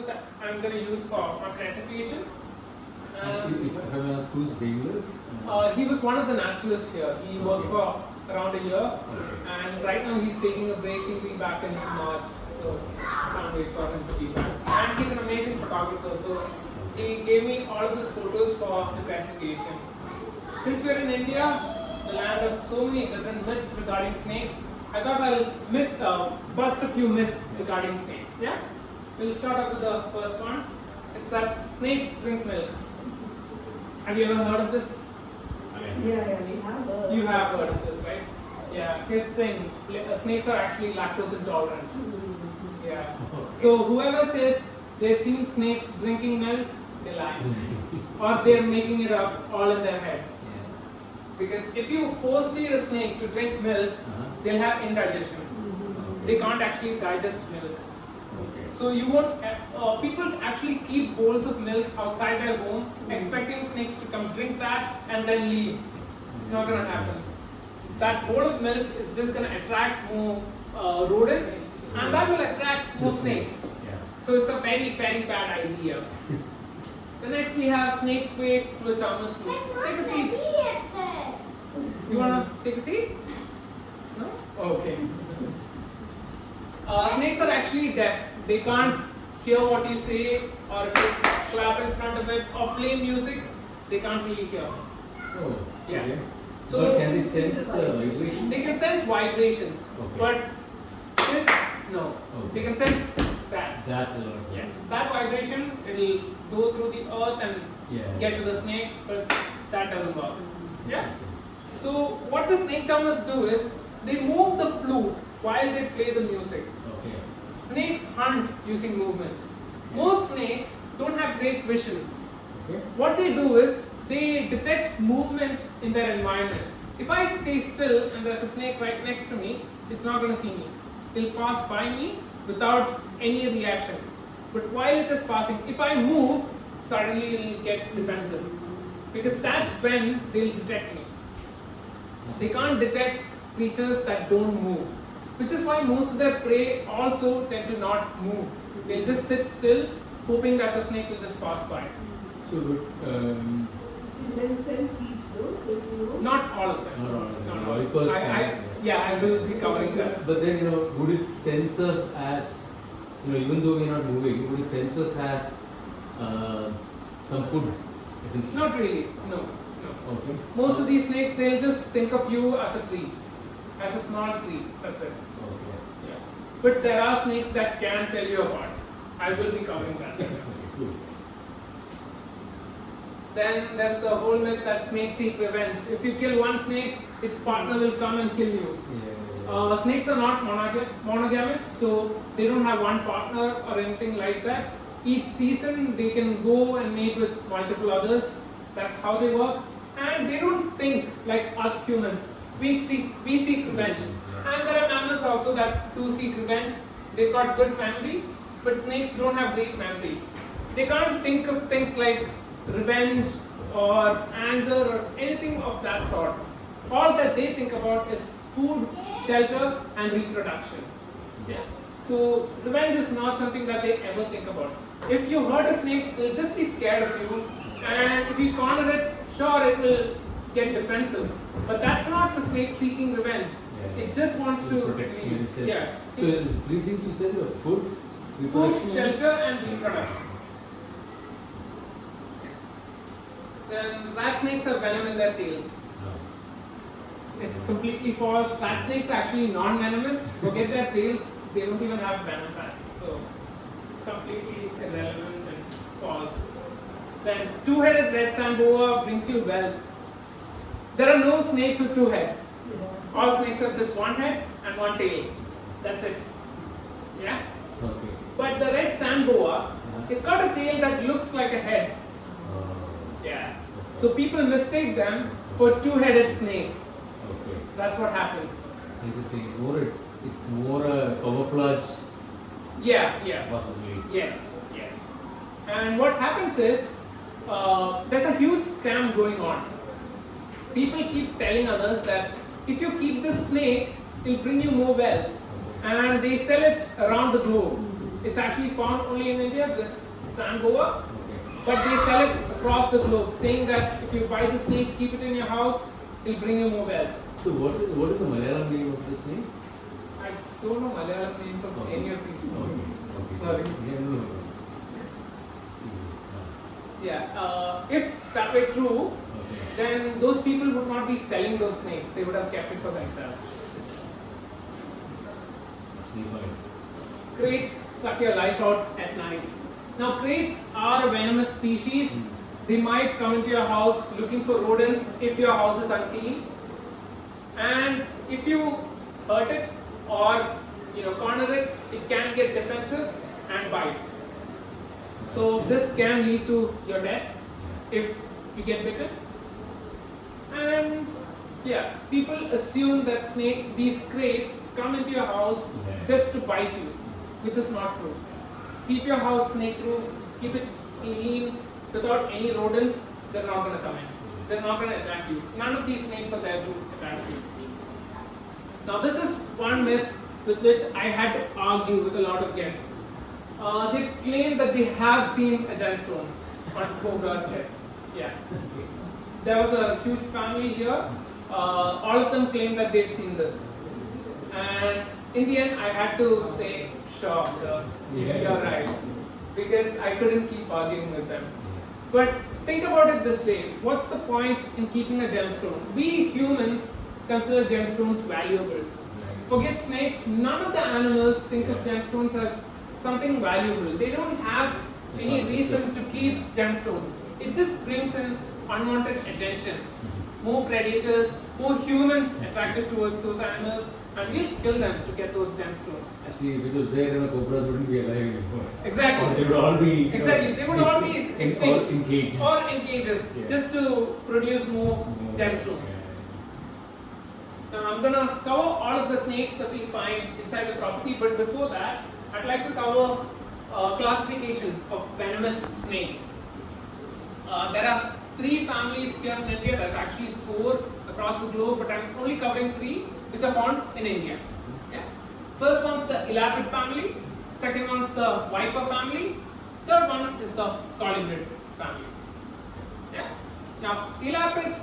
that I'm going to use for my presentation. If I may ask, who's David? He was one of the naturalists here. He worked for around a year, and right now he's taking a break. He'll be back in March, so I can't wait for him to be back. And he's an amazing photographer, so he gave me all of his photos for the presentation. Since we're in India, the land of so many different myths regarding snakes, I thought I'll bust a few myths regarding snakes. Yeah? We'll start off with the first one. It's that snakes drink milk. Have you ever heard of this? Yeah, we have heard. You have heard of this, right? Yeah. Here's the thing. Snakes are actually lactose intolerant. Yeah. So whoever says they've seen snakes drinking milk, they lie. Or they're making it up all in their head. Because if you force feed a snake to drink milk, they'll have indigestion. They can't actually digest milk. So you won't. People actually keep bowls of milk outside their home, expecting snakes to come drink that and then leave. It's not going to happen. That bowl of milk is just going to attract more rodents, and that will attract more snakes. So it's a very, very bad idea. The next we have snakes wait to a charmer's flute. Take a seat. You want to take a seat? No? Okay. Snakes are actually deaf. They can't hear what you say, or if you clap in front of it or play music, they can't really hear. Oh, Yeah. okay. So But can they sense the vibrations? they can sense vibrations, but this no. Okay. They can sense that. That alone. Yeah. That vibration, it'll go through the earth and get to the snake, but that doesn't work. Yeah. So what the snake charmers do is they move the flute while they play the music. Okay. Snakes hunt using movement. Most snakes don't have great vision. Okay. What they do is they detect movement in their environment. If I stay still and there's a snake right next to me, it's not going to see me. It'll pass by me without any reaction. But while it is passing, if I move, suddenly it'll get defensive. Because that's when they'll detect me. They can't detect creatures that don't move. Which is why most of their prey also tend to not move. They'll just sit still, hoping that the snake will just pass by. So, but Then sense speech though, so you know. Not all of them. Not all of them. No, no. Vipers I will be covering that. But then, would it sense us as, even though we're not moving, would it sense us as some food? Essentially? Not really. No. Okay. Most of these snakes, they'll just think of you as a tree, as a small tree. That's it. Okay. Yeah. But there are snakes that can tell you apart. I will be covering that. Cool. Then there's the whole myth that snakes seek revenge. If you kill one snake, its partner will come and kill you. Snakes are not monogamous, so they don't have one partner or anything like that. Each season they can go and mate with multiple others. That's how they work. And they don't think like us humans. We seek revenge. And there are mammals also that do seek revenge. They've got good memory, but snakes don't have great memory. They can't think of things like revenge or anger or anything of that sort. All that they think about is food, shelter, and reproduction. Yeah. So revenge is not something that they ever think about. If you hurt a snake, it will just be scared of you, and if you corner it, sure, it will get defensive. But that's not the snake seeking revenge. It just wants to leave. Yeah. So three things you said were food, reproduction, shelter, and reproduction. Then rat snakes have venom in their tails. It's completely false. Rat snakes are actually non-venomous. Forget their tails, they don't even have venom pads. So completely irrelevant and false. Then two-headed red sand boa brings you wealth. There are no snakes with two heads. All snakes have just one head and one tail. That's it. Yeah? Okay. But the red sand boa, it's got a tail that looks like a head. Yeah. So people mistake them for two-headed snakes. Okay. That's what happens. Interesting. It's more a camouflage. Yeah. Possibly. Yes. And what happens is, there's a huge scam going on. People keep telling others that if you keep this snake, it'll bring you more wealth. And they sell it around the globe. It's actually found only in India, this Sangova, Okay. but they sell it across the globe, saying that if you buy the snake, keep it in your house, it'll bring you more wealth. So what is the Malayalam name of this snake? I don't know Malayalam names of Okay. any of these snakes. Okay. Sorry. Yeah, no. Serious, If that were true, Okay. then those people would not be selling those snakes. They would have kept it for themselves. Snake oil. Kraits suck your life out at night. Now, kraits are a venomous species. They might come into your house looking for rodents if your house is unclean. And if you hurt it or corner it, it can get defensive and bite. So this can lead to your death if you get bitten. And yeah, people assume that these kraits come into your house just to bite you, which is not true. Keep your house snake proof, keep it clean, without any rodents. They're not going to come in. They're not going to attack you. None of these snakes are there to attack you. Now this is one myth with which I had to argue with a lot of guests. They claim that they have seen a gemstone on cobra's heads. Yeah. There was a huge family here. All of them claim that they've seen this. And in the end, I had to say, sure, sir, you're right. Because I couldn't keep arguing with them. But think about it this way. What's the point in keeping a gemstone? We humans consider gemstones valuable. Forget snakes, none of the animals think of gemstones as something valuable. They don't have any reason to keep gemstones. It just brings in unwanted attention. More predators, more humans attracted towards those animals, and we'll kill them to get those gemstones. Actually, if it was there, cobras wouldn't be alive anymore. Exactly. Or they would all be. Exactly. They would all be extinct. Or in cages. Or in cages, just to produce more gemstones. Now I'm going to cover all of the snakes that we find inside the property, but before that, I'd like to cover classification of venomous snakes. There are 3 families here in India. There's actually 4 across the globe, but I'm only covering 3 which are found in India. Yeah? First one's the elapid family, second one's the viper family, third one is the colibrid family. Yeah? Now, elapids,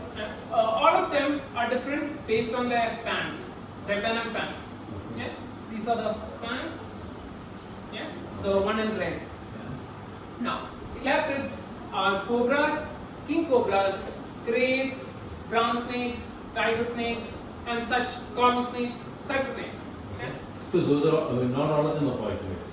all of them are different based on their fangs, their venom fangs. Yeah? These are the fangs. Yeah? The one in red. Now, elapids are cobras, king cobras, kraits, brown snakes, tiger snakes, and such common snakes, such snakes. Yeah? So those are not all of them are poisonous.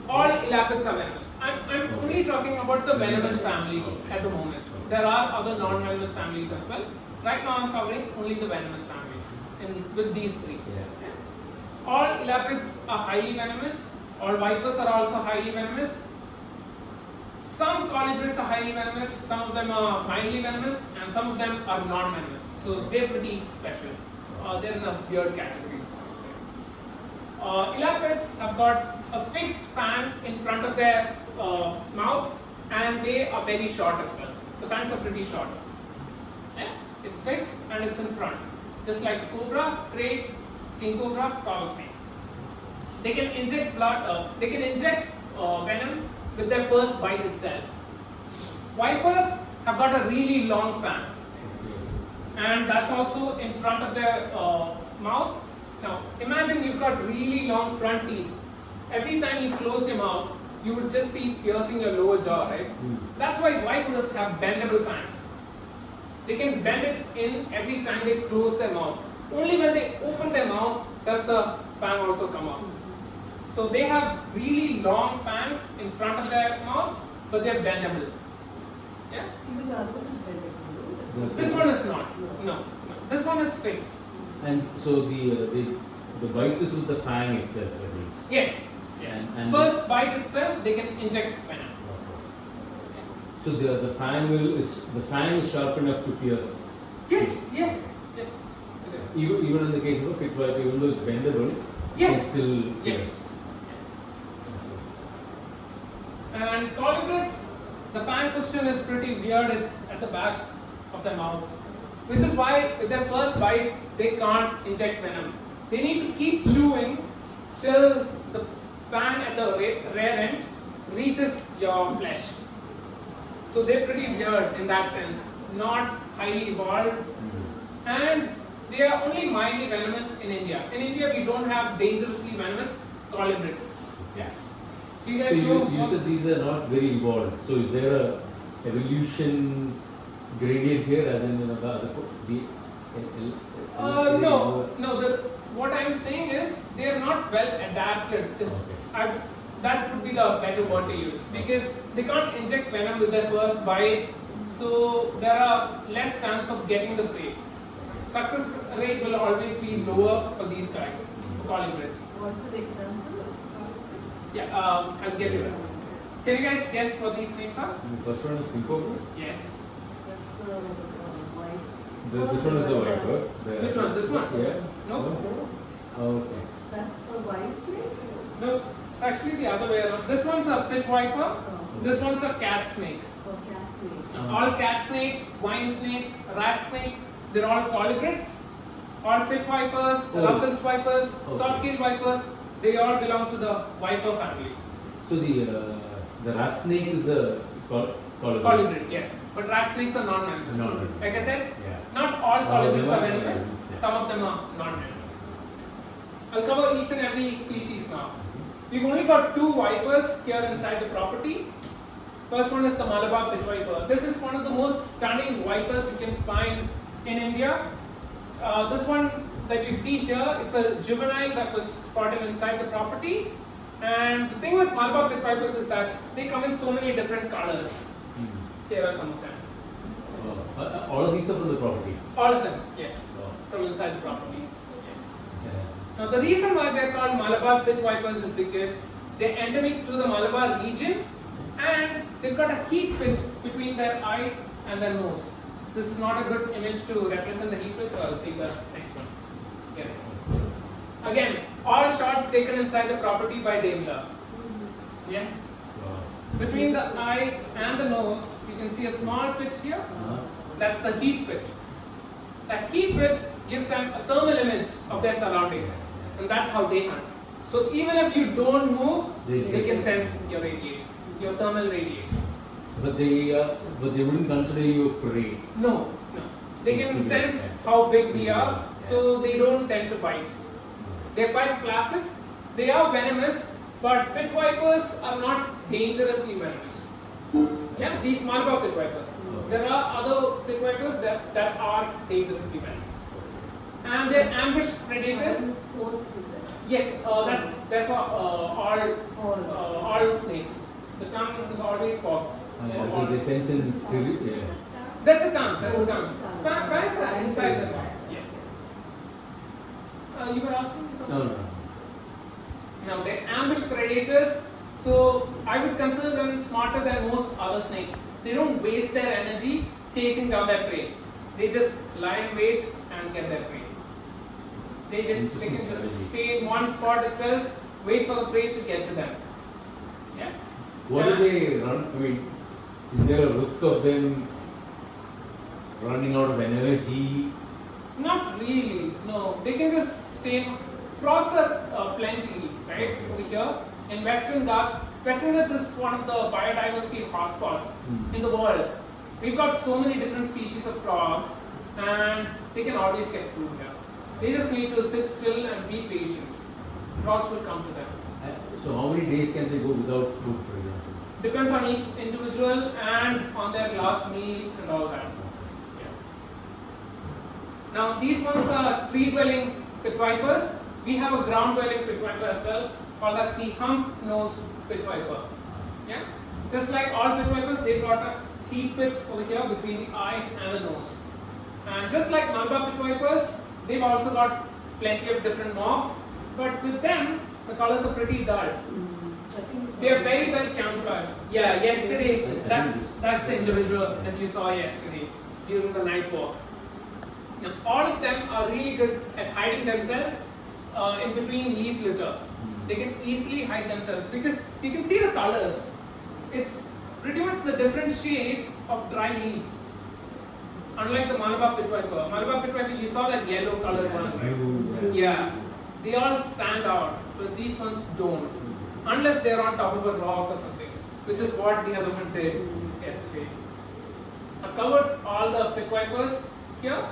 All elapids are venomous. I'm only talking about the venomous families at the moment. There are other non-venomous families as well. Right now I'm covering only the venomous families with these 3. Yeah? All elapids are highly venomous. All vipers are also highly venomous. Some colibrids are highly venomous, some of them are mildly venomous, and some of them are non-venomous. So they're pretty special. They're in a weird category, I would say. Elapids have got a fixed fang in front of their mouth, and they are very short as well. The fangs are pretty short. Yeah? It's fixed and it's in front. Just like cobra, krait, king cobra, cow snake. They can inject venom with their first bite itself. Vipers have got a really long fang, and that's also in front of their mouth. Now imagine you've got really long front teeth. Every time you close your mouth, you would just be piercing your lower jaw, right? That's why vipers have bendable fangs. They can bend it in every time they close their mouth. Only when they open their mouth does the fang also come out. So they have really long fangs in front of their mouth, but they're bendable. Yeah? Even the other one is bendable, no? This one is not. No. This one is fixed. And so the bite is with the fang itself, that means. Yes. Yes. And First bite itself, they can inject venom. So the fang is sharp enough to pierce. Yes. Yes. Yes. It is. Even in the case of a pit viper, even though it's bendable, Yes. it's still Yes. pierce. And colibrids, the fang position is pretty weird. It's at the back of the mouth, which is why with their first bite they can't inject venom. They need to keep chewing till the fang at the rear end reaches your flesh. So they're pretty weird in that sense, not highly evolved, and they are only mildly venomous in India. In India, we don't have dangerously venomous colubrids. Yeah. Do you So guys know? you said these are not very evolved. So is there a evolution gradient here, as in the other No. What I'm saying is they are not well adapted. That would be the better word to use, because they can't inject venom with their first bite, so there are less chance of getting the prey. Success rate will always be lower for these guys, for colubrids. What's the example? Yeah, I'll get you that. Can you guys guess what these snakes are? The first one is Limpopo. Yes. That's white. This one is a white bird. Which one? This one? Yeah. No. No, Okay. that's a white snake. No, it's actually the other way around. This one's a pit viper. Oh, This one's a cat snake. or cat snake. All cat snakes, wine snakes, rat snakes, they're all colubrids. All pit vipers, Oh. Russell's vipers, Okay. saw-scale vipers, they all belong to the viper family. So the rat snake is a colibri. Colubrid, yes. But rat snakes are non-venomous. Non-venomous. Like I said, Yeah. not all colubrids they are are venomous. venomous, yeah. Some of them are non-venomous. I'll cover each and every species now. We've only got two vipers here inside the property. First one is the Malabar pit viper. This is one of the most stunning vipers you can find in India. This one that you see here, it's a juvenile that was spotted inside the property. And the thing with Malabar pit vipers is that they come in so many different colors. Here are some of them. All of these are from the property. All of them, yes, Oh. from inside the property. Yes. Yeah. Now the reason why they're called Malabar pit vipers is because they're endemic to the Malabar region, and they've got a heat pit between their eye and their nose. This is not a good image to represent the heat pit, so I'll take the next one. Here it is. Again, all shots taken inside the property by Daimler. Yeah. Wow. Between the eye and the nose, you can see a small pit here. That's the heat pit. That heat pit gives them a thermal image of their surroundings, and that's how they hunt. So even if you don't move, they can sense your radiation, your thermal radiation. But they wouldn't consider you a prey. No. They can sense how big we are, so they don't tend to bite. They're quite placid. They are venomous, but pit vipers are not dangerously venomous. Yeah, these Malabar pit vipers. There are other pit vipers that are dangerously venomous. And they're ambush predators. This is 4%. Yes, that's therefore all snakes. The tongue is always forked. They sense in stereo. Yeah. That's a tongue. Fangs are inside the tongue. Yes. You were asking me something? No. Now they're ambush predators, so I would consider them smarter than most other snakes. They don't waste their energy chasing down their prey. They just lie in wait and get their prey. They can just stay in one spot itself, wait for the prey to get to them. Yeah. What do they run? I mean, is there a risk of them running out of energy? Not really. No, they can just stay. Frogs are plenty, right, over here. In Western Ghats is one of the biodiversity hotspots in the world. We've got so many different species of frogs, and they can always get food here. They just need to sit still and be patient. Frogs will come to them. So how many days can they go without food, for example? Depends on each individual and on their last meal and all that. Yeah. Now these ones are tree-dwelling pit vipers. We have a ground-dwelling pit viper as well, called as the hump-nosed pit viper. Yeah. Just like all pit vipers, they've got a heat pit over here between the eye and the nose. And just like Malabar pit vipers, they've also got plenty of different mobs, but with them, the colors are pretty dull. They are very well camouflaged. Yeah, yesterday, that's the individual that you saw yesterday during the night walk. Now, all of them are really good at hiding themselves in between leaf litter. They can easily hide themselves because you can see the colors. It's pretty much the different shades of dry leaves. Unlike the Malabar pit viper. Malabar pit viper, you saw that yellow colored one, right? Yeah. They all stand out, but these ones don't. unless they are on top of a rock or something, which is what the other one did yesterday. I've covered all the pick vipers here.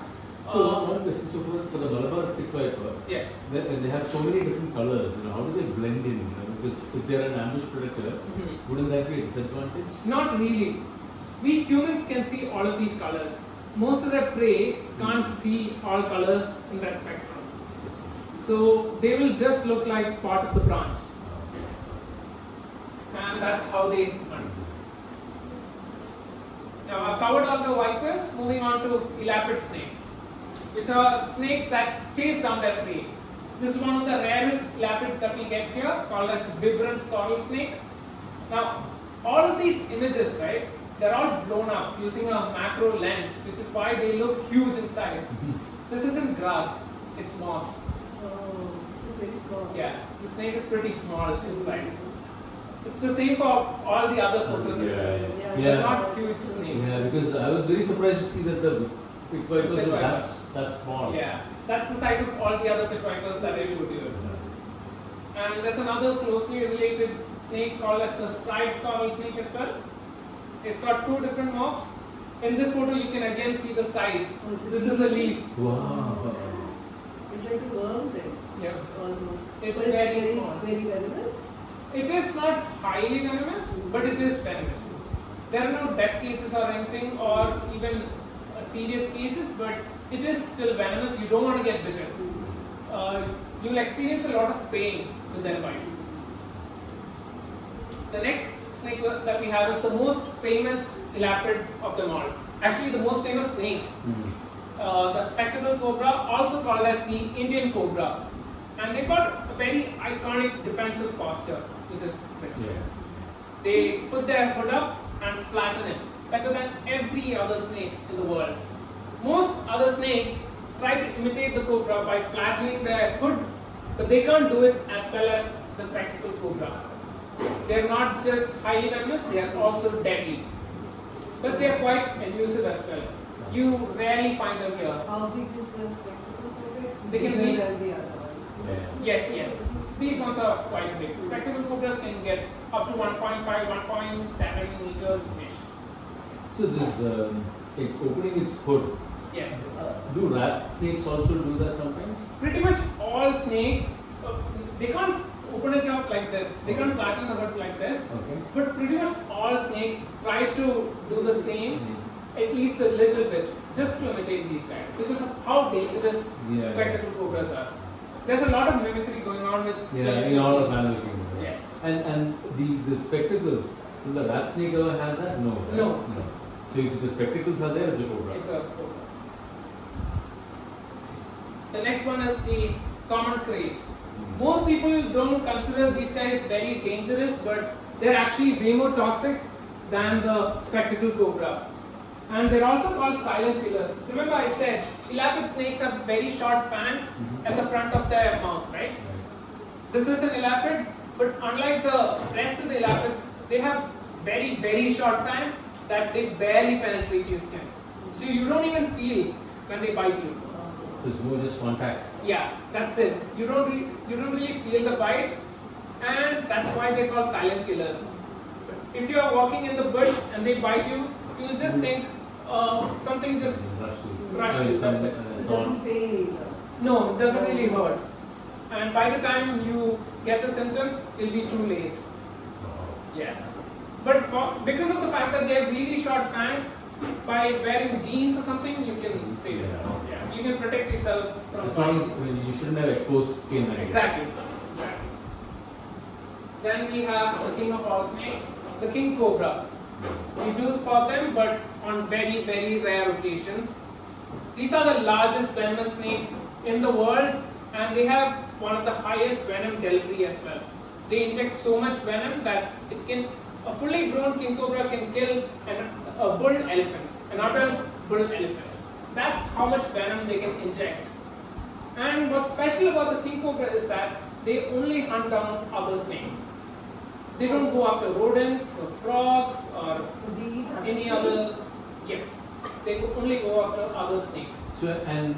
So one question, so for the Malabar pick viper, Yes. they have so many different colors, how do they blend in? Because if they're an ambush predator, wouldn't that be a disadvantage? Not really. We humans can see all of these colors. Most of the prey can't see all colors in that spectrum. So they will just look like part of the branch. And that's how they hunt. Now I've covered all the vipers, moving on to elapid snakes, which are snakes that chase down their prey. This is one of the rarest elapid that we get here, called as the Bibron's coral snake. Now, all of these images, right, they're all blown up using a macro lens, which is why they look huge in size. This isn't grass, it's moss. Oh, it's very small. Yeah, the snake is pretty small in size. It's the same for all the other photos as well. Yeah. They're not huge snakes. Yeah, because I was very surprised to see that the pick vipers Pick are vipers. that small. Yeah, that's the size of all the other pit vipers that I showed you as well. And there's another closely related snake called as the striped coral snake as well. It's got two different mouths. In this photo, you can again see the size. This is a leaf. Wow. It's like a worm then. Yeah. Almost. It's But very very, small. very venomous. It is not highly venomous, but it is venomous. There are no death cases or anything, or even serious cases, but it is still venomous. You don't want to get bitten. You'll experience a lot of pain with their bites. The next snake that we have is the most famous elapid of them all. Actually, the most famous snake. The spectacle cobra, also called as the Indian cobra. And they've got a very iconic defensive posture, which is this. Yeah. They put their hood up and flatten it, better than every other snake in the world. Most other snakes try to imitate the cobra by flattening their hood, but they can't do it as well as the spectacle cobra. They're not just highly venomous, they are also deadly. But they are quite elusive as well. You rarely find them here. How big is the spectacle cobra? It's They can bigger reach- than the other ones. Yes. These ones are quite big. Spectacle cobras can get up to 1.5, 1.7 meters ish. So this opening its hood, Yes. do rat snakes also do that sometimes? Pretty much all snakes, they can't open it up like this. They can't flatten the hood like this. Okay. But pretty much all snakes try to do the same, at least a little bit, just to imitate these guys, because of how dangerous Yeah. spectacle cobras are. There's a lot of mimicry going on with In all of animal kingdom. Yes. And the spectacles, will the rat snake ever have that? No. Right? No. So if the spectacles are there, it's a cobra. It's a cobra. The next one is the common crate. Most people don't consider these guys very dangerous, but they're actually way more toxic than the spectacle cobra. And they're also called silent killers. Remember I said elapid snakes have very short fangs at the front of their mouth, right? This is an elapid, but unlike the rest of the elapids, they have very, very short fangs that they barely penetrate your skin. So you don't even feel when they bite you. So it's more just contact. Yeah, that's it. You don't really feel the bite, and that's why they're called silent killers. If you are walking in the bush and they bite you, you'll just think something just rush you. That's it. It doesn't pain either. No, it doesn't really hurt. And by the time you get the symptoms, it'll be too late. Yeah. But because of the fact that they have really short fangs, by wearing jeans or something, you can save yourself. Yeah. You can protect yourself from As long bites. as you shouldn't have exposed skin. I guess. Exactly. Then we have the king of all snakes, the king cobra. We do spot them, but on very, very rare occasions. These are the largest venomous snakes in the world, and they have one of the highest venom delivery as well. They inject so much venom that a fully grown king cobra can kill a bull elephant, an adult bull elephant. That's how much venom they can inject. And what's special about the king cobra is that they only hunt down other snakes. They don't go after rodents or frogs or They eat any other other. snakes. Yeah, they only go after other snakes. So and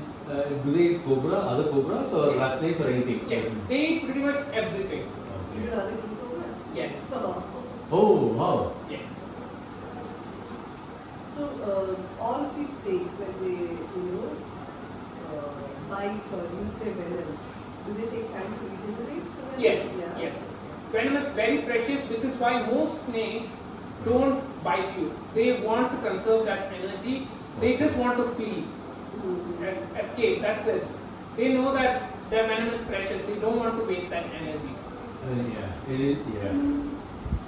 do they eat other cobras or Yes. rat snakes or anything? Yes, they eat pretty much everything. Even other king cobras. Yes. Oh, wow. Yes. So all of these snakes, when they bite or use their venom, do they take time to regenerate? from venom? Yes. Yeah. Yes. Venom is very precious, which is why most snakes don't bite you. They want to conserve that energy. They just want to flee and escape. That's it. They know that their venom is precious. They don't want to waste that energy. I mean, yeah, it is, yeah.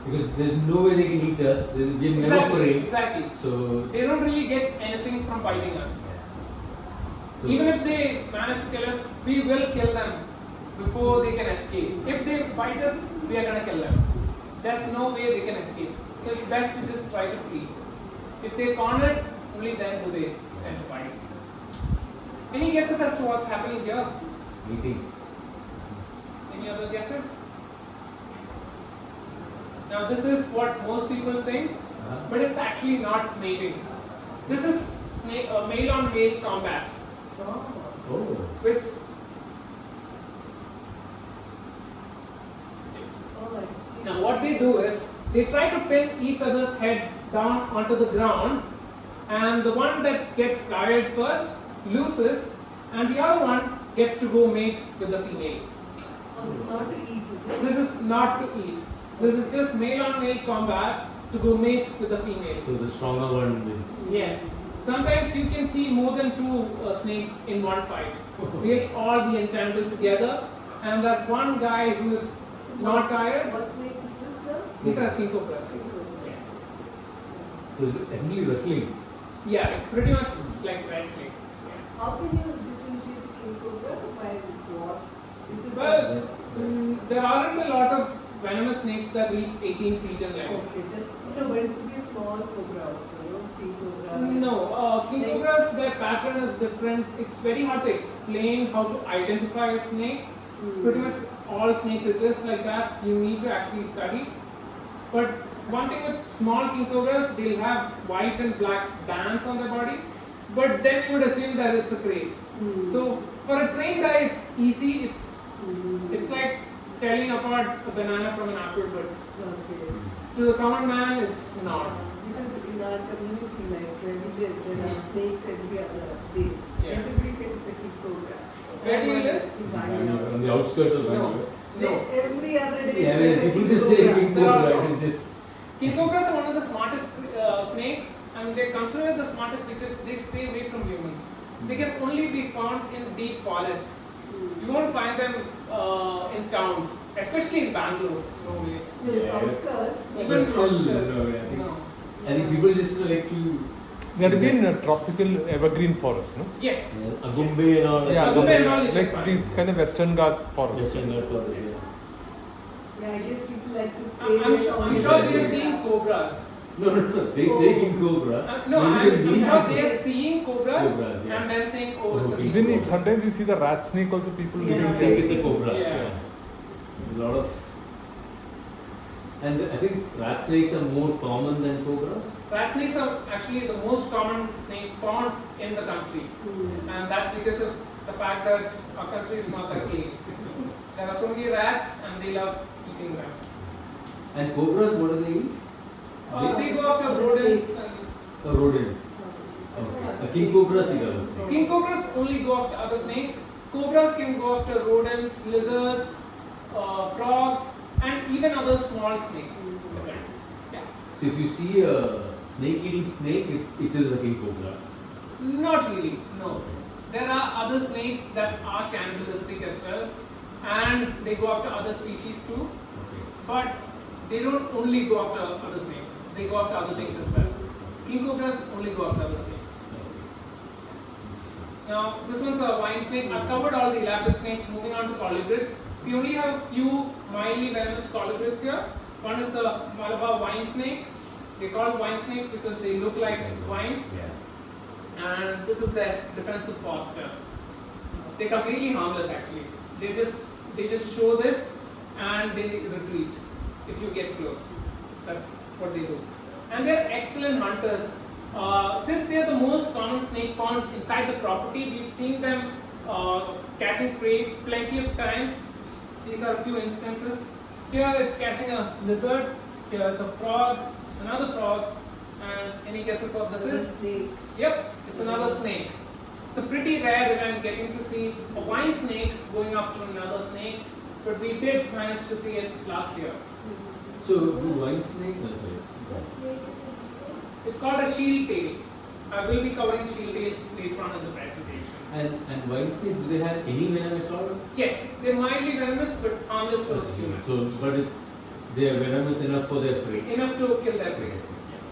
Because there's no way they can eat us. We never Exactly. prey. Exactly. So, They don't really get anything from biting us. so Even if they manage to kill us, we will kill them before they can escape. If they bite us, we are gonna kill them. There's no way they can escape. So it's best to just try to flee. If they're cornered, only then do they tend to bite. Any guesses as to what's happening here? eating. Any other guesses? Now this is what most people think, but it's actually not mating. This is male on male combat, Oh. which now what they do is they try to pin each other's head down onto the ground, and the one that gets tired first loses, and the other one gets to go mate with the female. Oh, it's not to eat, is it? This is not to eat. This is just male on male combat to go mate with the female. So the stronger one wins. Yes. Sometimes you can see more than two snakes in one fight. They'll all be entangled together, and that one guy who is not tired. What snake is this now? These are king cobras. Yes. So it's essentially wrestling. Yeah, it's pretty much like wrestling. How can you differentiate a king cobra by what? Is it Well, there aren't a lot of venomous snakes that reach 18 feet in length. okay, just no, but it could be a small cobra also, no? King cobra. No, king cobras, their pattern is different. It's very hard to explain how to identify a snake. Pretty much all snakes it is like that. You need to actually study. But one thing with small king cobras, they'll have white and black bands on their body. But then you would assume that it's a crate. So for a trained eye, it's easy. It's like telling apart a banana from an apple, but Okay. to the common man, it's not. Because in our community, like where we live, there are snakes every other day. Yeah. Everybody says it's a king cobra. Where do you live? In On Wayanad. the outskirts of No. Bangalore. No. Every other day. Yeah, I there's mean, a people king just say cobra. king There are- cobra. It's just. King cobras are one of the smartest snakes, and they're considered the smartest because they stay away from humans. They can only be found in deep forests. You won't find them in towns, especially in Bangalore. No way. No, it's Yeah. outskirts. Even But still, outskirts, no, yeah. no. I think people just like to. That is in a tropical evergreen forest, no? Yes. Agumbe and all. Yeah, Agumbe and all you like can these find. kind of Western Ghat forest. Just not for the yeah. Yeah, I guess people like to say. I'm that sure only they're the- seeing cobras. No. They say king cobra. No, Maybe they I'm mean sure it. they're seeing cobras, Cobras, yeah. and then saying, oh, it's a Okay. king Even cobra. if sometimes you see the rat snake also, people Yeah. I think think it's a cobra. Yeah. There's a lot of. And I think rat snakes are more common than cobras. Rat snakes are actually the most common snake found in the country, and that's because of the fact that our country is not that clean. There are so many rats, and they love eating them. And cobras, what do they eat? They go after rodents. And Rodents. Okay. A king cobra is other snake. king cobras only go after other snakes. Cobras can go after rodents, lizards, frogs, and even other small snakes. at times. Yeah. So if you see a snake eating snake, it is a king cobra. Not really, no. There are other snakes that are cannibalistic as well, and they go after other species too. Okay. But they don't only go after other snakes, they go after other things as well. King cobras only go after other snakes. Now, this one's a wine snake. I've covered all the elaborate snakes. Moving on to colubrids. We only have a few mildly venomous colubrids here. One is the Malabar wine snake. They're called wine snakes because they look like wines. Yeah. And this is their defensive posture. They're completely harmless actually. They just show this and they retreat if you get close. That's what they do. And they're excellent hunters. Since they are the most common snake found inside the property, we've seen them catching prey plenty of times. These are a few instances. Here it's catching a lizard. Here it's a frog, another frog, and any guesses what this is? Snake. Yep, it's another snake. It's a pretty rare event getting to see a wine snake going after another snake, but we did manage to see it last year. So, do wine snake? No, sorry. What snake is it? It's called a shield tail. I will be covering shield tails later on in the presentation. And wine snakes, do they have any venom at all? Yes, they're mildly venomous but harmless to us humans. So, but they are venomous enough for their prey. Enough to kill their prey. Yes.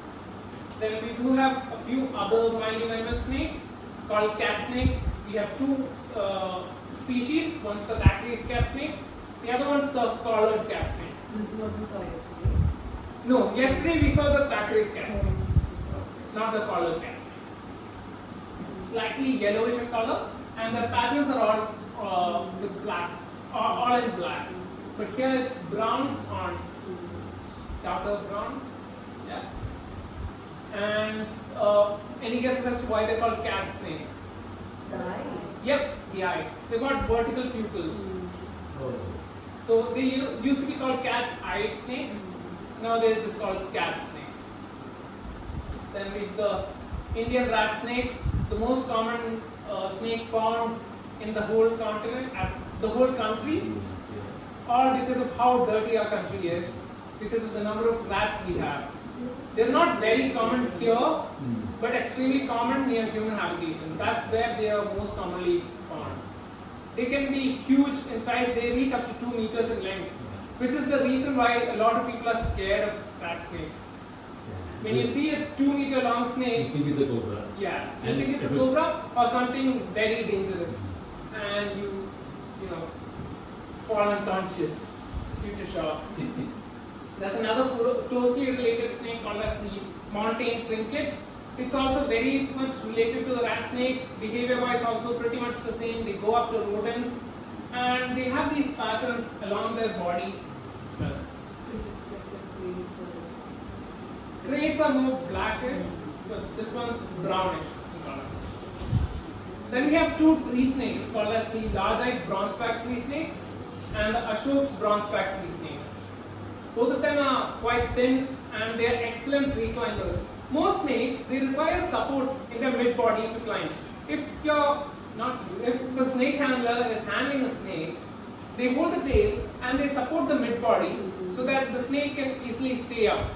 Then we do have a few other mildly venomous snakes called cat snakes. We have two species. One's the Thackeray's cat snake. The other one's the collared cat snake. This is what we saw yesterday. No, yesterday we saw the Thackeray's cat snake, not the collared cat snake. It's slightly yellowish in color, and the patterns are all with black, all in black. But here it's brown on darker brown. Yeah. And any guesses as to why they're called cat snakes? The eye. Yep, the eye. They've got vertical pupils. Oh. So they used to be called cat-eyed snakes. Now they're just called cat snakes. Then we have the Indian rat snake, the most common snake found in the whole continent, the whole country, or because of how dirty our country is, because of the number of rats we have. They're not very common here, but extremely common near human habitation. That's where they are most commonly found. They can be huge in size, they reach up to 2 meters in length, which is the reason why a lot of people are scared of rat snakes. When you see a 2 meter long snake, You think it's a cobra? yeah, you And think it's a if it- cobra or something very dangerous, and you know, fall unconscious due to shock. There's another closely related snake called as the mountain trinket. It's also very much related to the rat snake. Behavior-wise, also pretty much the same. They go after rodents, and they have these patterns along their body as well. Crates are more blackish, but this one's brownish in color. Then we have two tree snakes called as the large-eyed bronzeback tree snake and the Ashok's bronzeback tree snake. Both of them are quite thin and they are excellent tree climbers. Most snakes, they require support in their mid-body to climb. If the snake handler is handling a snake, they hold the tail and they support the mid-body so that the snake can easily stay up.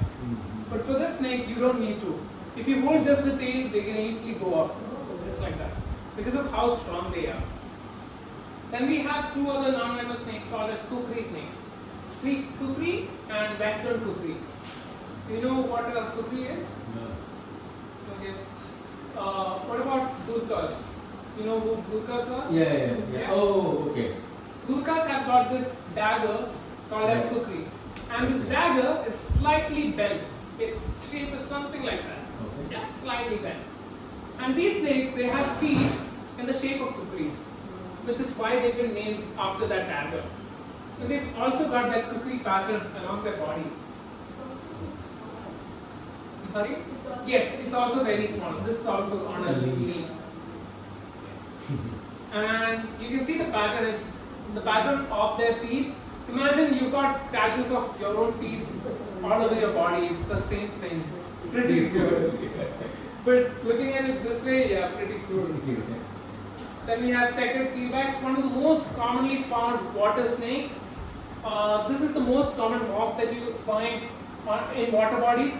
But for this snake, you don't need to. If you hold just the tail, they can easily go up, just like that, because of how strong they are. Then we have two other non-venomous snakes called as kukri snakes. Street kukri and western kukri. Do you know what a kukri is? No. Okay. What about gurkhas? You know who gurkhas are? Yeah. Oh, okay. Gurkhas have got this dagger called as kukri. And this dagger is slightly bent. Its shape is something like that. Okay. Yeah, slightly bent. And these snakes, they have teeth in the shape of kukris, which is why they've been named after that dagger. And they've also got that kukri pattern along their body. I'm sorry? Yes, it's also very small. This is also on a leaf. And you can see the pattern. It's the pattern of their teeth. Imagine you've got tattoos of your own teeth all over your body. It's the same thing. Pretty cool. But looking at it this way, yeah, pretty cool. Then we have checkered keybacks, one of the most commonly found water snakes. This is the most common morph that you find in water bodies.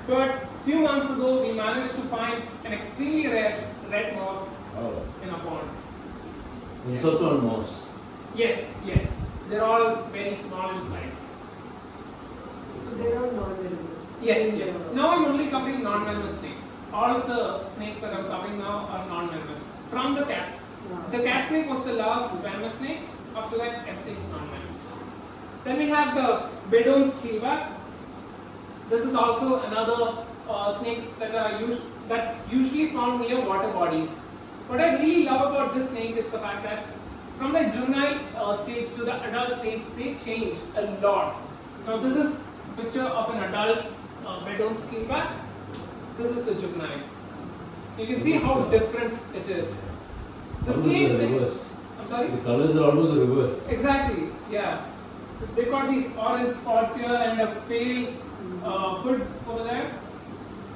But a few months ago, we managed to find an extremely rare red morph in a pond. It's also on moss. Yes. They're all very small in size. So they are non-venomous. Yes. Now I'm only covering non-venomous snakes. All of the snakes that I'm covering now are non-venomous. From the cat. The cat snake was the last venomous snake. After that, everything's non-venomous. Then we have the Bedouin's keelback. This is also another snake that's usually found near water bodies. What I really love about this snake is the fact that from the juvenile stage to the adult stage, they change a lot. Now this is a picture of an adult Bedouin's keelback. This is the juvenile. You can see how different it is. The Almost same the thing. reverse. I'm sorry? The colors are almost the reverse. Exactly, yeah. They got these orange spots here and a pale hood over there.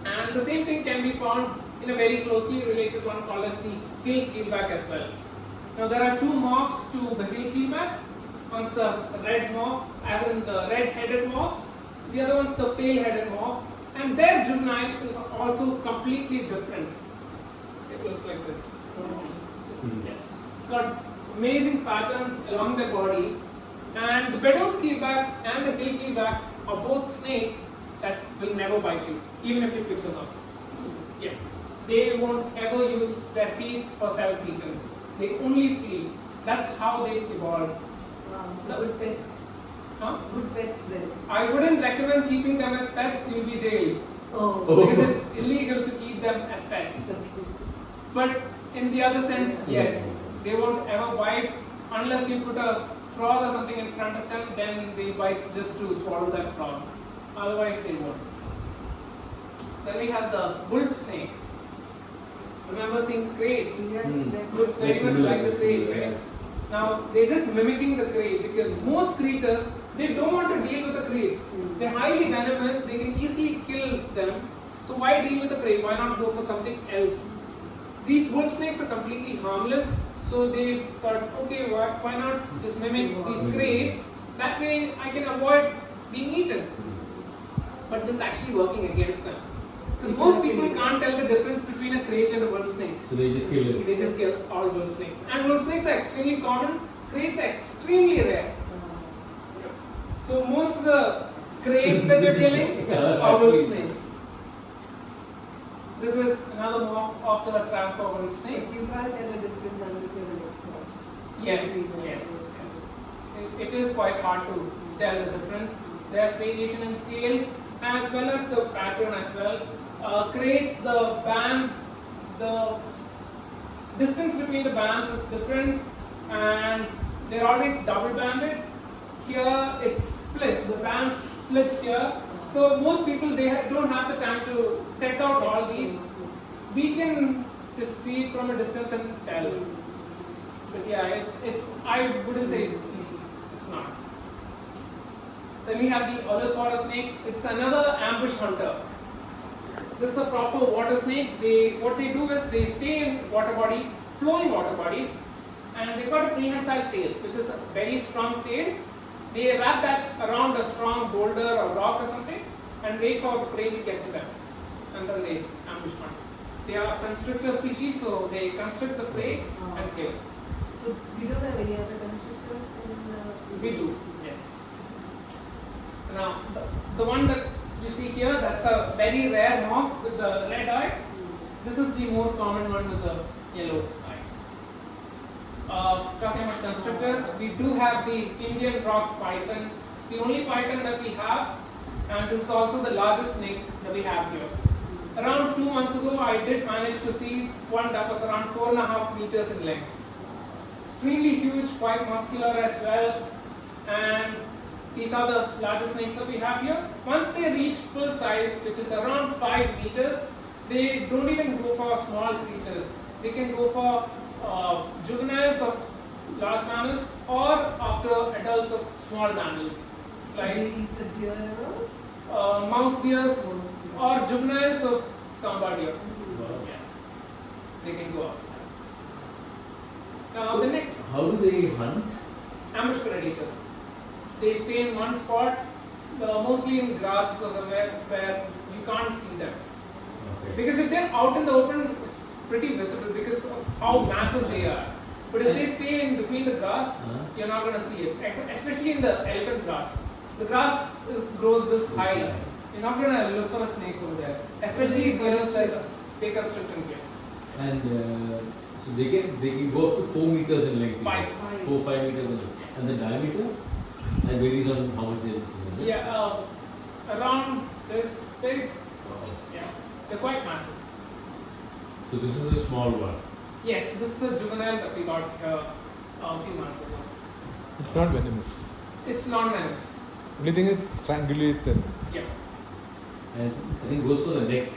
And the same thing can be found in a very closely related one called as the hill keelback as well. Now there are two morphs to the hill keelback. One's the red morph, as in the red-headed morph. The other one's the pale-headed morph. And their juvenile is also completely different. It looks like this. Yeah. It's got amazing patterns along their body. And the Bedouin's keelback and the hill keelback are both snakes that will never bite you, even if you pick them up. Yeah. They won't ever use their teeth for self-defense. They only flee. That's how they evolved. Wow, so good pets. Huh? Good pets then. I wouldn't recommend keeping them as pets. You'll be jailed Oh. because it's illegal to keep them as pets. But in the other sense, yes, they won't ever bite unless you put a frog or something in front of them. Then they bite just to swallow that frog. Otherwise, they won't. Then we have the wolf snake. Remember seeing crate? Yes, that Looks very much like the crate, right? Now they're just mimicking the crate because most creatures they don't want to deal with the crate. They're highly venomous. They can easily kill them. So why deal with the crate? Why not go for something else? These wolf snakes are completely harmless. So they thought, okay, why not just mimic these crates? That way I can avoid being eaten. But this is actually working against them. Because most people can't tell the difference between a crate and a wolf snake. So they just kill it. They just kill all wolf snakes. And wolf snakes are extremely common. Crates are extremely rare. So most of the crates that you're killing are wolf snakes. This is another morph of the tramper wolf snake. But you can't tell the difference unless you're an expert. Yes, yes. It is quite hard to tell the difference. There's variation in scales as well as the pattern as well. Crates, the band, the distance between the bands is different and they're always double banded. Here it's split, the bands split here. So most people don't have the time to check out all these. We can just see it from a distance and tell. But yeah, I wouldn't say it's easy. It's not. Then we have the olive snake. It's another ambush hunter. This is a proper water snake. What they do is they stay in water bodies, flowing water bodies, and they've got a prehensile tail, which is a very strong tail. They wrap that around a strong boulder or rock or something and wait for the prey to get to them. And then they ambush hunt. They are a constrictor species, so they constrict the prey and kill. So we don't have any other constrictors in We do, yes. Now, the one that you see here, that's a very rare morph with the red eye. This is the more common one with the yellow eye. Talking about constrictors, we do have the Indian rock python. It's the only python that we have, and this is also the largest snake that we have here. Around 2 months ago, I did manage to see one that was around 4.5 meters in length. Extremely huge, quite muscular as well, and these are the largest snakes that we have here. Once they reach full size, which is around 5 meters, they don't even go for small creatures. They can go for juveniles of large mammals or after adults of small mammals. They Like eat a deer and all? mouse deers or juveniles of samba deer. Yeah. They can go after that. Now the next, How do they hunt? ambush predators. They stay in one spot, mostly in grass or somewhere where you can't see them. Okay. Because if they're out in the open, it's pretty visible because of how massive they are. But if they stay in between the grass, you're not going to see it. Especially in the elephant grass. The grass grows this high. You're not going to look for a snake over there. Especially if they constrict and kill. And so they can go up to 4 meters in length. 5. 4-5 meters in length. And the diameter? And varies on how much they is it? Yeah, around this big. Wow. Yeah, they're quite massive. So this is a small one. Yes, this is a juvenile that we got here a few months ago. It's not venomous. It's non-venomous. Only thing it strangulates and Yeah. And I think goes for the neck.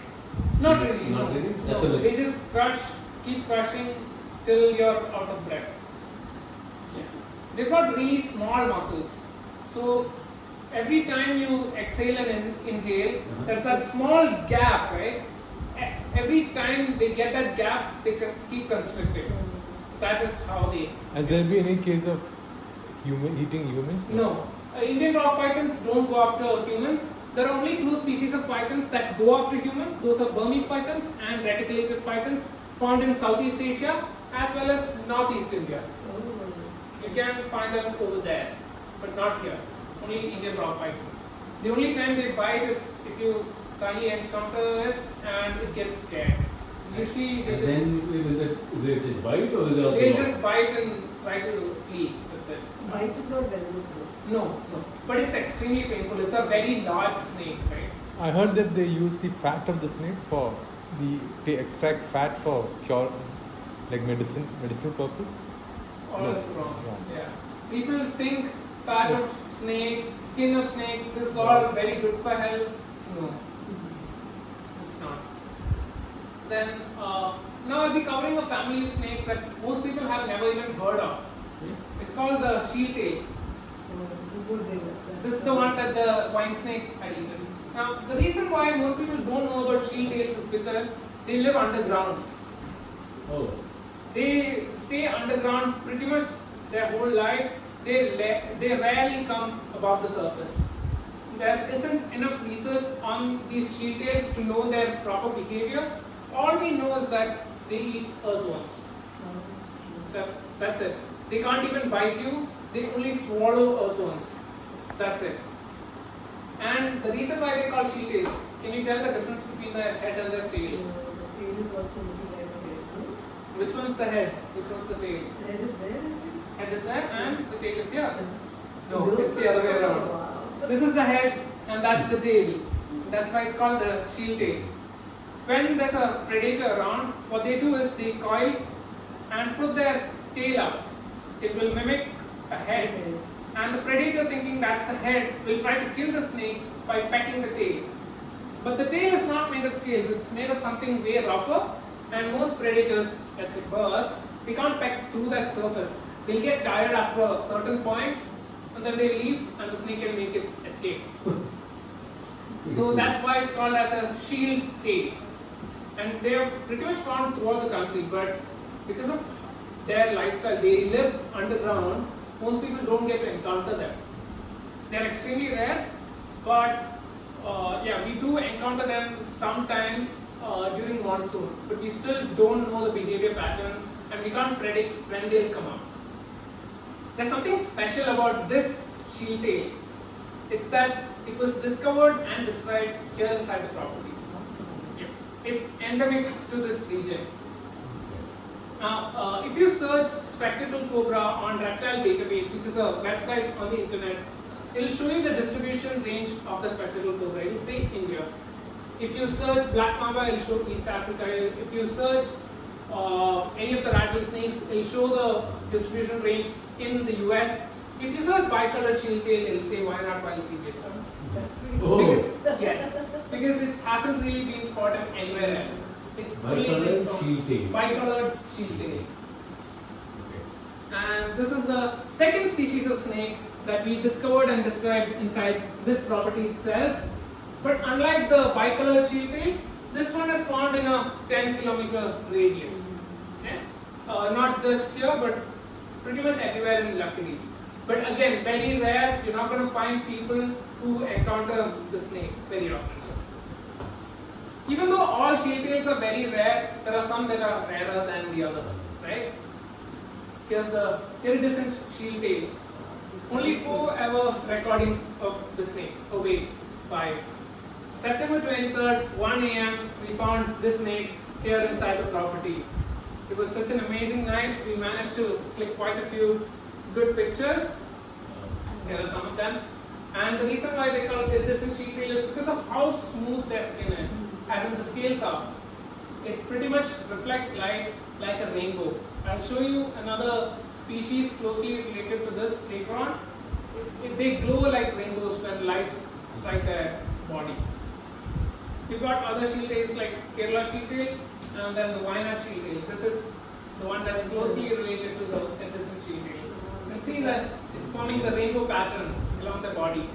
Not really. Not no. really? That's No, a they just keep crushing till you're out of breath. Yeah. They've got really small muscles. So every time you exhale and inhale, Uh-huh. there's that small gap, right? Every time they get that gap, they keep constricting. That is how they. Has there been any case of eating humans? No, Indian rock pythons don't go after humans. There are only two species of pythons that go after humans. Those are Burmese pythons and reticulated pythons found in Southeast Asia as well as Northeast India. You can find them over there, but not here. Only Indian rock pythons. The only time they bite is if you suddenly encounter it and it gets scared. Usually they And just then will they just bite or will they also they not? just bite and try to flee. That's it. Bite is not venomous. No, no. But it's extremely painful. It's a very large snake, right? I heard that they use the fat of the snake for they extract fat for cure, like medicinal purpose. All No. wrong. Wrong. Yeah. People think fat of Yes. snake, skin of snake, this is all very good for health. No, it's not. Then now I'll be covering a family of snakes that most people have never even heard of. It's called the shield tail. This is what they were. This is the one that the wine snake had eaten. Now, the reason why most people don't know about shield tails is because they live underground. Oh. They stay underground pretty much their whole life. They rarely come above the surface. There isn't enough research on these shield tails to know their proper behavior. All we know is that they eat earthworms. That's it. They can't even bite you. They only swallow earthworms. That's it. And the reason why they call shield tails, can you tell the difference between the head and the tail? The tail is also looking like a head, no? Which one's the head? Which one's the tail? The head is there, I think. Head is there and the tail is here. No, Those it's the other way are- around. Wow. This is the head and that's the tail. That's why it's called the shield tail. When there's a predator around, what they do is they coil and put their tail up. It will mimic a head. Okay. And the predator, thinking that's the head, will try to kill the snake by pecking the tail. But the tail is not made of scales, it's made of something way rougher. And most predators, let's say birds, they can't peck through that surface. They'll get tired after a certain point and then they leave and the snake can make its escape. So that's why it's called as a shield tail. And they are pretty much found throughout the country, but because of their lifestyle, they live underground, most people don't get to encounter them. They're extremely rare, but yeah, we do encounter them sometimes during monsoon, but we still don't know the behavior pattern and we can't predict when they'll come up. There's something special about this shield tail. It's that it was discovered and described here inside the property. It's endemic to this region. Now, if you search spectacled cobra on Reptile Database, which is a website on the internet, it will show you the distribution range of the spectacled cobra. It will say India. If you search black mamba, it will show East Africa. If you search any of the rattlesnakes, it will show the distribution range in the US. If you search bicolored shield tail, it will say Wayanad Valley CJ. That's pretty Oh. Because, yes, because it hasn't really been spotted anywhere else. It's only Bicolored from shield tail. Bicolored shield tail. Okay. And this is the second species of snake that we discovered and described inside this property itself. But unlike the bicolored shield tail, this one is found in a 10-kilometer radius. Okay? Not just here, but pretty much everywhere in Luckily. But again, very rare. You're not going to find people who encounter the snake very often. Even though all shield tails are very rare, there are some that are rarer than the other, right? Here's the iridescent shield tail. Only 4 ever recordings of the snake. Oh wait, 5. September 23rd, 1 a.m. we found this snake here inside the property. It was such an amazing night. We managed to click quite a few good pictures. Here are some of them. And the reason why they call it iridescent shield tail is because of how smooth their skin is, as in the scales are. It pretty much reflects light like a rainbow. I'll show you another species closely related to this later on. They glow like rainbows when light strikes their body. We've got other shield tails like Kerala shield tail and then the Wayanad shield tail. This is the one that's closely related to the iridescent shield tail. You can see that it's forming the rainbow pattern along the body.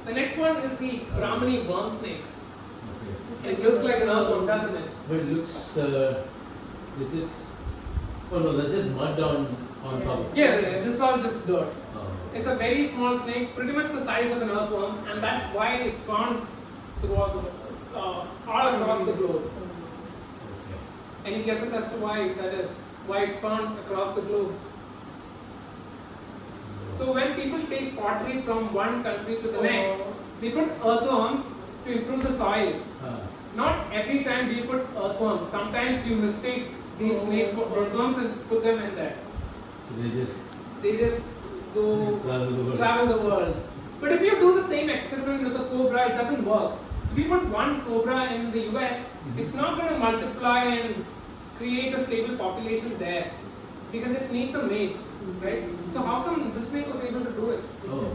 The next one is the Brahmani worm snake. Okay. It looks like an earthworm, doesn't it? But it looks, is it? Oh no, that's just mud on top of it. Yeah, this is all just dirt. Oh, It's a very small snake, pretty much the size of an earthworm, and that's why it's found throughout all across the globe. okay. Any guesses as to why that is? Why it's found across the globe? So when people take pottery from one country to the next, they put earthworms to improve the soil. Ah, Not every time do you put earthworms. Sometimes you mistake these snakes for earthworms and put them in there. so They just go travel the world. travel the world. But if you do the same experiment with a cobra, it doesn't work. If you put one cobra in the US, it's not going to multiply and create a stable population there because it needs a mate, right? So how come this snake was able to do it? Oh.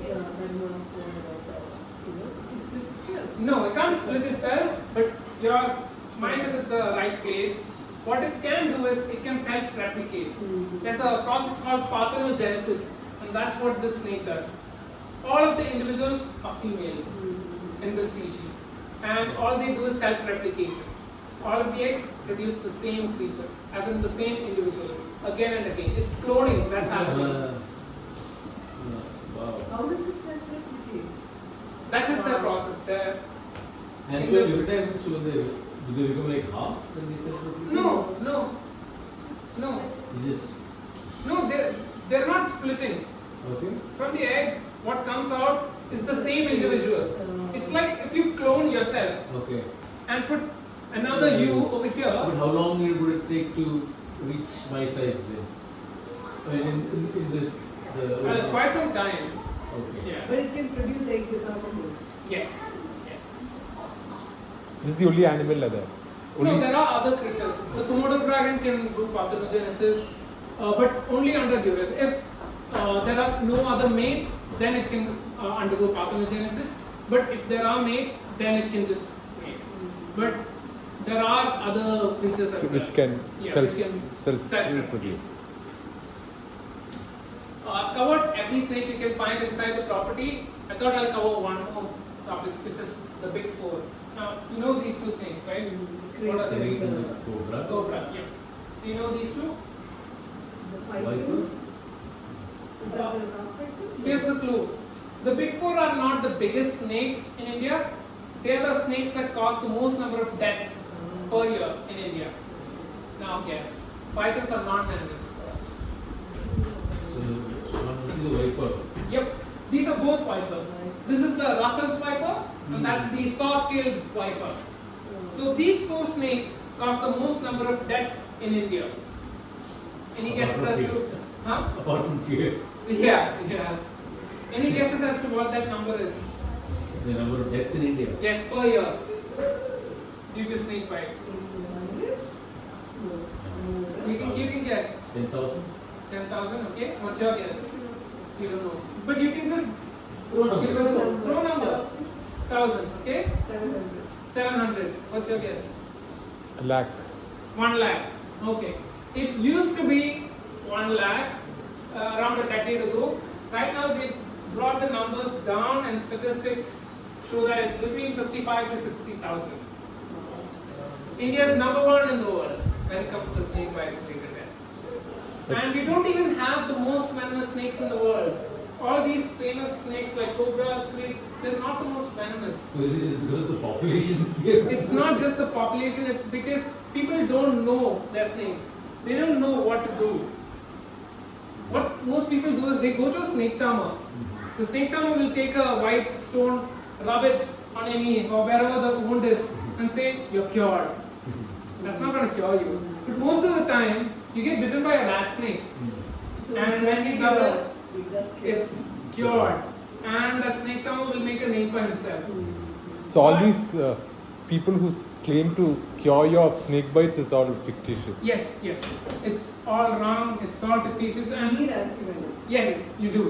No, it can't split itself, but your mind is at the right place. What it can do is it can self-replicate. There's a process called parthenogenesis, and that's what this snake does. All of the individuals are females in this species, and all they do is self-replication. All of the eggs produce the same creature, as in the same individual, again and again. It's cloning that's happening. Wow. How does it self-replicate? That is their process. Their And so every time, so do they become like half when they self-replicate? no. It's just No, they're not splitting. okay. From the egg, what comes out is the same individual. It's like if you clone yourself Okay. and put another you over But here. how long would it take to reach my size then? I mean, in this the Quite some time. okay. Yeah. But it can produce egg without a mate. Yes. This is the only animal like that. No, there are other creatures. The Komodo dragon can do parthenogenesis, but only under duress. If there are no other mates, then it can undergo parthenogenesis. But if there are mates, then it can just mate. But there are other creatures as well. which can Yeah, which can self-reproduce. I've covered every snake you can find inside the property. I thought I'll cover one more topic, which is the big four. Now, you know these two snakes, right? What are Snake they? and the cobra. Cobra, yeah. Do you know these two? The Viper. python? Is that the rock python? Here's the clue. The big four are not the biggest snakes in India. They are the snakes that cause the most number of deaths per year in India. Now guess. Pythons are non-venomous. So one is the viper. Yep. These are both vipers. This is the Russell's viper, and that's the saw-scaled viper. So these four snakes cause the most number of deaths in India. Any guesses as to? Huh? Apart from fear, Yeah. Any guesses as to what that number is? the number of deaths in India. Yes, per year. Due to snake bites. Hundreds? No. You can guess. 10,000. 10,000, okay? What's your guess? You don't know. But you can just Throw number. give it a go. Throw number. 1,000, okay? 700. 700. What's your guess? A lakh. 1 lakh. Okay. It used to be 1 lakh around a decade ago. Right now they brought the numbers down, and statistics show that it's between 55 to 60,000. India is number one in the world when it comes to snake bite related deaths. And we don't even have the most venomous snakes in the world. All these famous snakes like cobras, snakes, they're not the most venomous. So is it just because of the population here? It's not just the population, it's because people don't know their snakes. They don't know what to do. What most people do is they go to a snake charmer. The snake charmer will take a white stone, rub it on any or wherever the wound is, and say, "You're cured." That's not going to cure you. But most of the time, you get bitten by a rat snake, So and when he does it, it's it's cured. And that snake charmer will make a name for himself. So all these people who claim to cure you of snake bites is all fictitious. Yes. It's all wrong, it's all fictitious, You and need antivenom. yes, you do.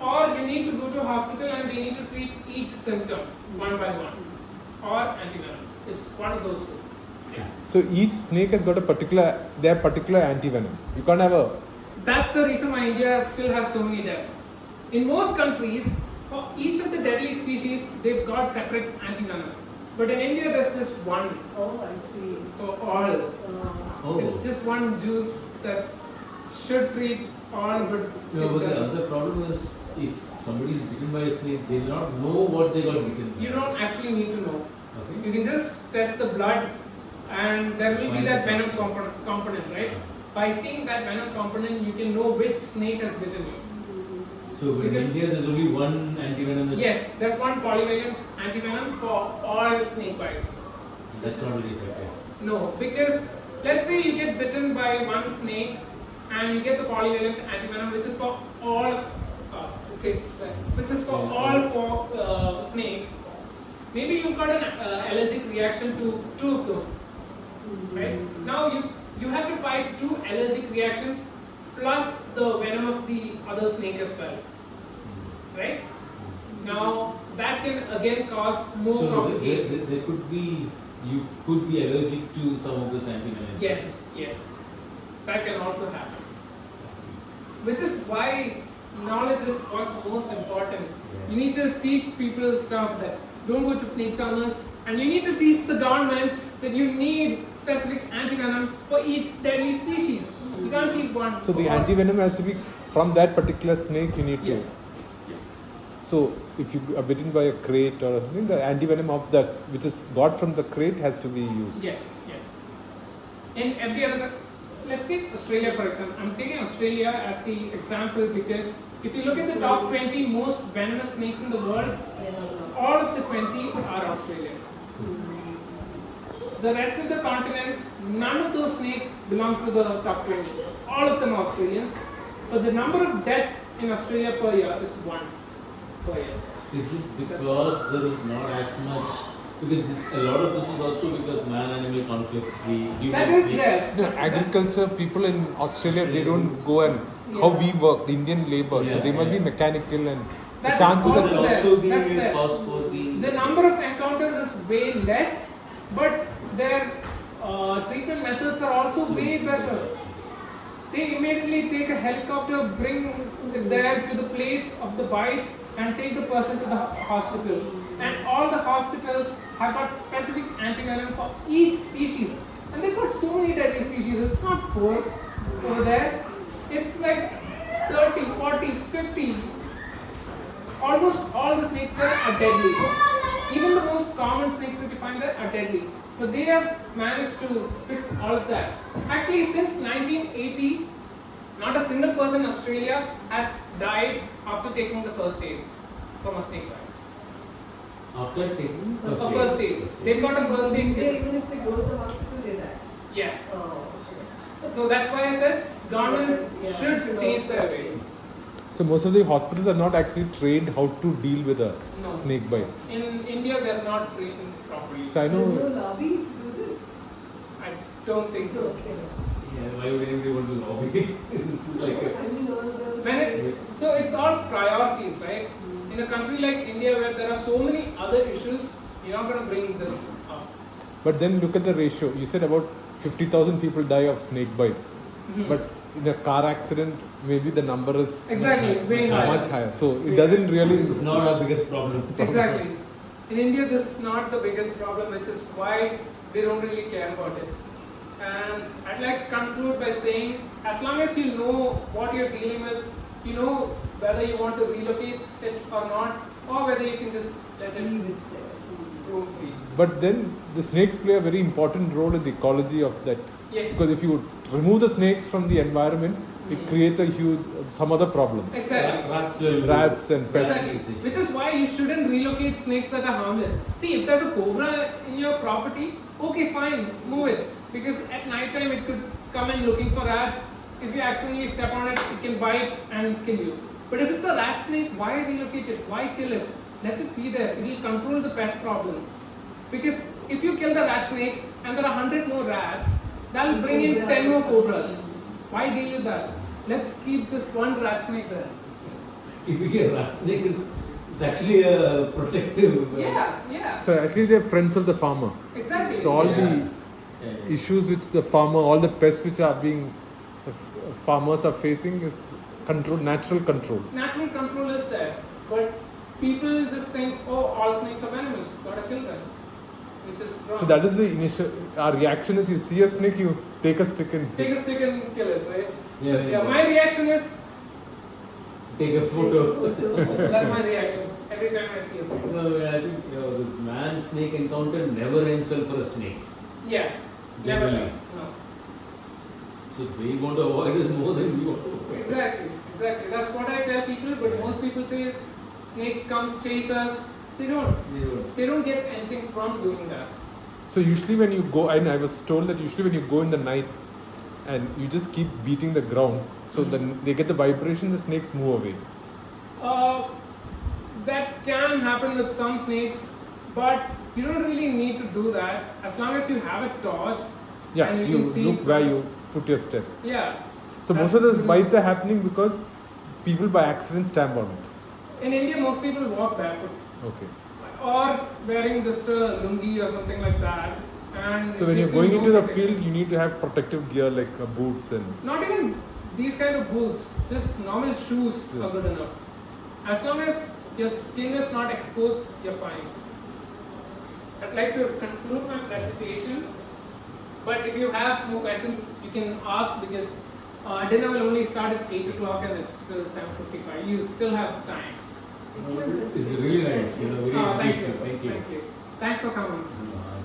Or you need to go to a hospital and they need to treat each symptom one by one. Or antivenom. It's one of those two. Yeah. So each snake has got their particular antivenom. You can't have a That's the reason why India still has so many deaths. In most countries, for each of the deadly species, they've got separate antivenom. But in India, there's just one Oh, I see. for all. Oh. It's just one juice that should treat all, but No, it but the doesn't. other problem is if somebody is bitten by a snake, they do not know what they got bitten by. You don't actually need to know. Okay. You can just test the blood, and there will be Find that the venom toxin. component, right? By seeing that venom component, you can know which snake has bitten you. So in Because- India, there's only one antivenom. Yes, there's one polyvalent antivenom for all snake bites. That's not very effective. No, because let's say you get bitten by one snake and you get the polyvalent antivenom, which is for all, which is for all four snakes. Maybe you've got an allergic reaction to two of them, right? Now you have to fight two allergic reactions plus the venom of the other snake as well, right? Now that can again cause more So complications. there could be, you could be allergic to some of this antivenoms. Yes, that can also happen. Which is why knowledge is what's most important. You need to teach people stuff that don't go to snake charmers, and you need to teach the government that you need specific antivenom for each deadly species. You can't keep one. So the for all. antivenom has to be from that particular snake. You need to. Yes. So if you are bitten by a crate or something, the antivenom of that which is got from the crate has to be used. Yes. In every other, let's take Australia for example. I'm taking Australia as the example because if you look at the top 20 most venomous snakes in the world, all of the 20 are Australian. The rest of the continents, none of those snakes belong to the top 20. All of them are Australians. But the number of deaths in Australia per year is one per year. Is it because there is not as much? Because a lot of this is also because man-animal conflict. That is there. No, agriculture people in Australia, they don't go and how we work, the Indian labor, so Yeah, they must be yeah. mechanical, and the That's chances also Will are there. also be That's a there. cause for The number of encounters is way less, but their treatment methods are also way better. They immediately take a helicopter, bring there to the place of the bite, and take the person to the hospital. And all the hospitals have got specific antivenom for each species. And they've got so many deadly species. It's not 4 over there. It's like 30, 40, 50. Almost all the snakes there are deadly. Even the most common snakes that you find there are deadly. But they have managed to fix all of that. Actually, since 1980, not a single person in Australia has died after taking the first aid from a snake bite. after taking A first aid. They've got a first aid India, kit. even if they go to the hospital, they die. Yeah. Oh, okay. So that's why I said government Yeah, should should change also- their way. so most of the hospitals are not actually trained how to deal with a No. snake bite. In India, they're not trained properly. So I know. There's no lobby to do this. I don't think so. Okay. Yeah, why would anybody want to lobby? This is like a, I mean, all the. When so it's all priorities, right? In a country like India where there are so many other issues, you're not going to bring this up. But then look at the ratio. You said about 50,000 people die of snake bites. Mhm. But in a car accident, maybe the number is Exactly, way higher. much higher. So it Way doesn't higher. really. it's not our biggest problem. Exactly. In India, this is not the biggest problem, which is why they don't really care about it. And I'd like to conclude by saying, as long as you know what you're dealing with, you know whether you want to relocate it or not, or whether you can just let it Leave it there. roam free. But then the snakes play a very important role in the ecology of that. Yes. Because if you remove the snakes from the environment, it Mhm. creates a huge some other problems. Exactly. Rats will. Rats and pests. Exactly. Which is why you shouldn't relocate snakes that are harmless. See, if there's a cobra in your property, okay, fine, move it. Because at night time it could come in looking for rats. If you accidentally step on it, it can bite and kill you. But if it's a rat snake, why relocate it? Why kill it? Let it be there. It will control the pest problem. Because if you kill the rat snake and there are 100 more rats, that will bring in 10 more cobras. Why deal with that? Let's keep just one rat snake there. Keeping a rat snake is it's actually a protective. Yeah. So actually they're friends of the farmer. Exactly. So all Yeah. the issues which the farmer, all the pests which are being farmers are facing is control, natural control. Natural control is there, but people just think, oh, all snakes are venomous, gotta kill them, which is wrong. So that is the initial. Our reaction is: you see a snake, you take a stick and Take a stick and kill it, right? Yeah. My reaction is Take a photo. that's my reaction every time I see a snake. No, I think this man-snake encounter never ends well for a snake. Yeah, never Generally. does. No. So they want to avoid us more than we want to avoid. Exactly. That's what I tell people, but most people say snakes come chase us. They don't. They don't. They don't get anything from doing that. So usually when you go, and I was told that usually when you go in the night and you just keep beating the ground, so then they get the vibration, the snakes move away. That can happen with some snakes, but you don't really need to do that as long as you have a torch. Yeah, and you can see look where you put your step. Yeah. So That's most of those pretty bites much- are happening because people by accident stamp on it. In India, most people walk barefoot Okay. or wearing just a lungi or something like that. And So it when you're gives you going no into the protection. field, you need to have protective gear like boots and. Not even these kind of boots, just normal shoes Yeah. are good enough. As long as your skin is not exposed, you're fine. I'd like to conclude my presentation, but if you have more questions, you can ask because dinner will only start at 8 o'clock and it's still 7:55. You still have time. It's really nice. Very Thank you. educational. Thank you. Thanks for coming. I